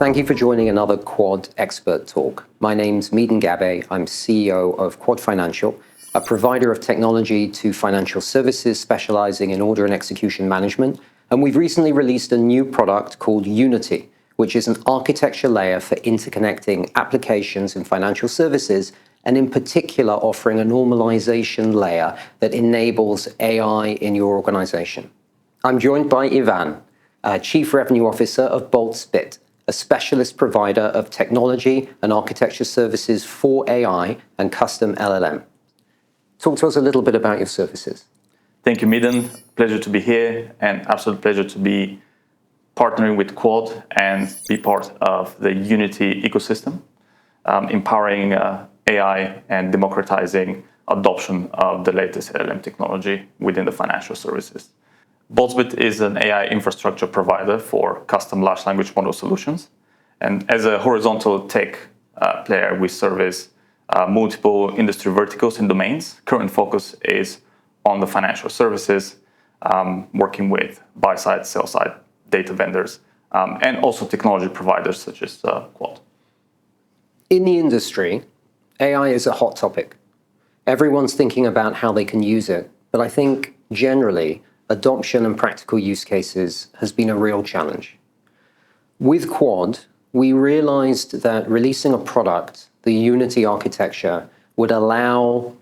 Thank you for joining another Quod Expert Talk. My name's Medan Gabbay. I'm CEO of Quod Financial, a provider of technology to financial services specializing in order and execution management. And we've recently released a new product called Unity, which is an architecture layer for interconnecting applications in financial services, and in particular offering a normalization layer that enables AI in your organization. I'm joined by Ivan, Chief Revenue Officer of Boltzbit, a specialist provider of technology and architecture services for AI and custom LLM. Talk to us a little bit about your services. Thank you, Medan. Pleasure to be here, and absolute pleasure to be partnering with Quod and be part of the Unity ecosystem, empowering AI and democratizing adoption of the latest LLM technology within the financial services. Boltzbit is an AI infrastructure provider for custom large language model solutions. And as a horizontal tech player, we service multiple industry verticals and domains. Current focus is on the financial services, working with buy-side, sell-side data vendors, and also technology providers such as Quod. In the industry, AI is a hot topic. Everyone's thinking about how they can use it, but I think generally, adoption and practical use cases has been a real challenge. With Quod, we realized that releasing a product, the Unity architecture, would allow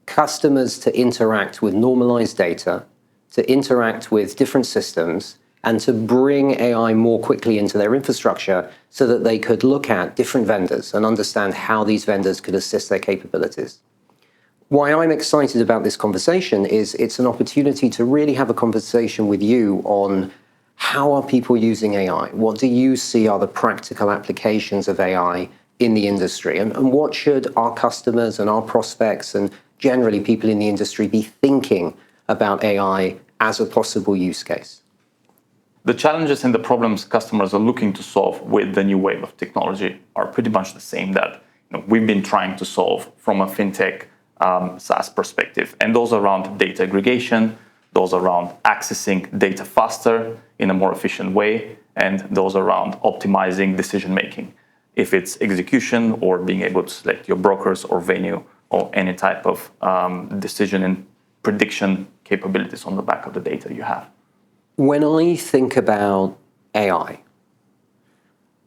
customers to interact with normalized data, to interact with different systems, and to bring AI more quickly into their infrastructure so that they could look at different vendors and understand how these vendors could assist their capabilities. Why I'm excited about this conversation is it's an opportunity to really have a conversation with you on how are people using AI? What do you see are the practical applications of AI in the industry? And what should our customers and our prospects and generally people in the industry be thinking about AI as a possible use case? The challenges and the problems customers are looking to solve with the new wave of technology are pretty much the same that we've been trying to solve from a fintech SaaS perspective. And those around data aggregation, those around accessing data faster in a more efficient way, and those around optimizing decision making. If it's execution or being able to select your brokers or venue or any type of decision and prediction capabilities on the back of the data you have. When I think about AI,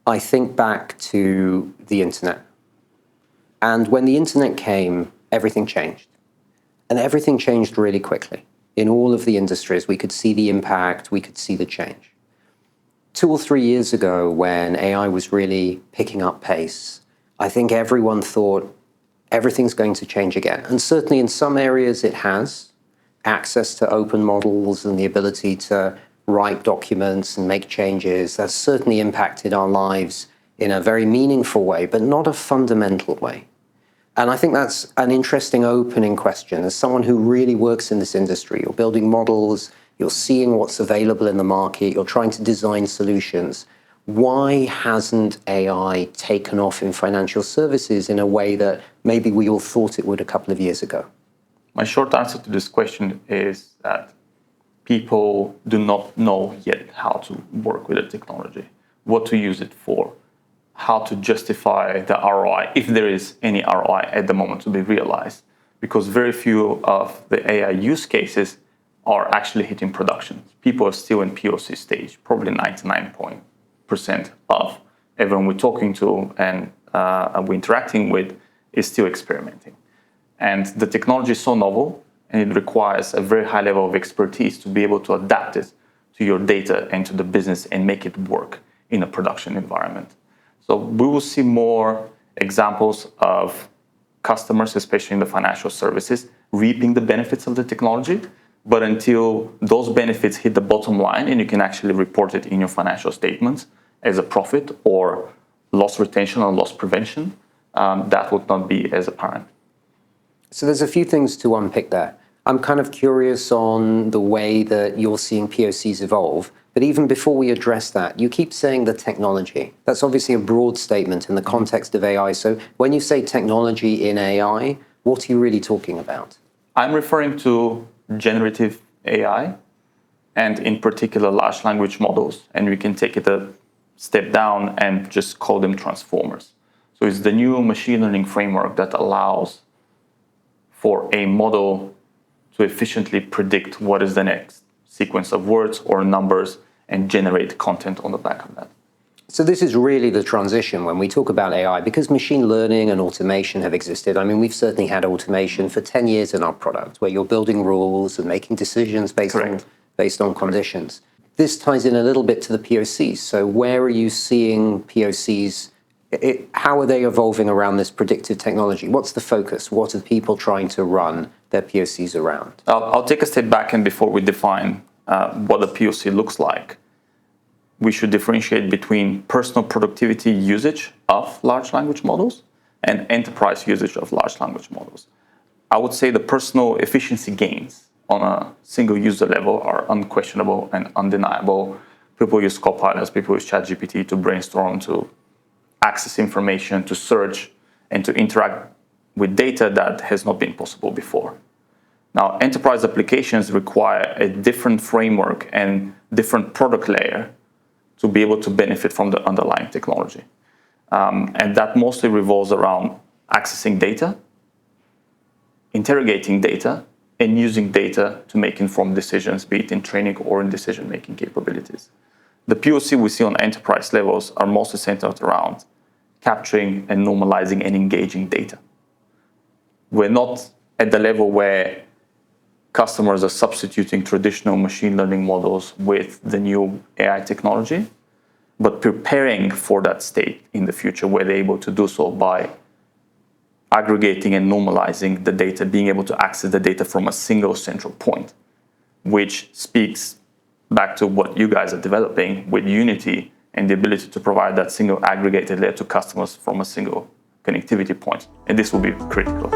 I think back to the internet. And when the internet came, everything changed. And everything changed really quickly. In all of the industries, we could see the impact, we could see the change. 2 or 3 years ago, when AI was really picking up pace, I think everyone thought everything's going to change again. And certainly in some areas it has. Access to open models and the ability to write documents and make changes, that's certainly impacted our lives in a very meaningful way, but not a fundamental way. And I think that's an interesting opening question. As someone who really works in this industry, you're building models, you're seeing what's available in the market, you're trying to design solutions. Why hasn't AI taken off in financial services in a way that maybe we all thought it would a couple of years ago? My short answer to this question is that people do not know yet how to work with the technology, what to use it for, how to justify the ROI, if there is any ROI at the moment to be realized, because very few of the AI use cases are actually hitting production. People are still in POC stage, probably 99% of everyone we're talking to and we're interacting with is still experimenting. And the technology is so novel, and it requires a very high level of expertise to be able to adapt it to your data and to the business and make it work in a production environment. So we will see more examples of customers, especially in the financial services, reaping the benefits of the technology. But until those benefits hit the bottom line and you can actually report it in your financial statements as a profit or loss retention or loss prevention, that would not be as apparent. So there's a few things to unpick there. I'm kind of curious on the way that you're seeing POCs evolve. But even before we address that, you keep saying the technology. That's obviously a broad statement in the context of AI. So when you say technology in AI, what are you really talking about? I'm referring to generative AI and in particular large language models. And we can take it a step down and just call them transformers. So it's the new machine learning framework that allows for a model to efficiently predict what is the next sequence of words or numbers and generate content on the back of that. So this is really the transition when we talk about AI, because machine learning and automation have existed. I mean, we've certainly had automation for 10 years in our product, where you're building rules and making decisions based on conditions. This ties in a little bit to the POCs. So where are you seeing POCs? How are they evolving around this predictive technology? What's the focus? What are people trying to run their POCs around? I'll take a step back, and before we define what a POC looks like, we should differentiate between personal productivity usage of large language models and enterprise usage of large language models. I would say the personal efficiency gains on a single user level are unquestionable and undeniable. People use Copilots, people use ChatGPT to brainstorm, to access information, to search, and to interact with data that has not been possible before. Now, enterprise applications require a different framework and different product layer to be able to benefit from the underlying technology. And that mostly revolves around accessing data, interrogating data, and using data to make informed decisions, be it in training or in decision-making capabilities. The POC we see on enterprise levels are mostly centered around capturing and normalizing and engaging data. We're not at the level where customers are substituting traditional machine learning models with the new AI technology, but preparing for that state in the future where they're able to do so by aggregating and normalizing the data, being able to access the data from a single central point, which speaks back to what you guys are developing with Unity and the ability to provide that single aggregated layer to customers from a single connectivity point. And this will be critical.